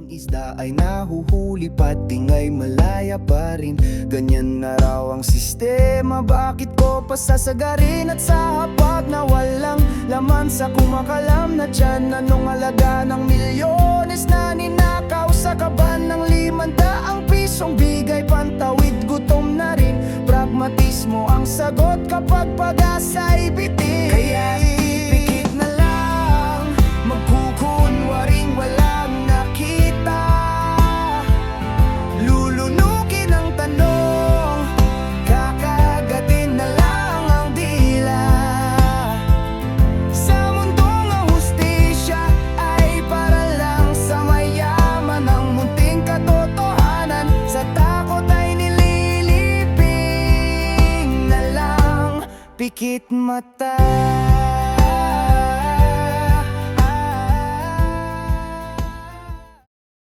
isda ay nahuhuli, pating ay malaya pa rin. Ganyan na raw ang sistema, bakit ko pasasagarin? At sa hapag na walang laman sa kumakalam na tiyan, anong halaga ng milyones na ninakaw sa kaban ng 500 pisong bigay? Pantawid, gutom na rin, pragmatismo ang sagot kapag pag-asa'y bitin. Kaya pikit na lang, magkukunwaring walang nakita, lulunukin ang tanong, kakagatin na lang ang dila. Sa mundong ang hustisya ay para lang sa mayaman, ang munting katotohanan sa takot ay nililibing na lang. Pikit mata.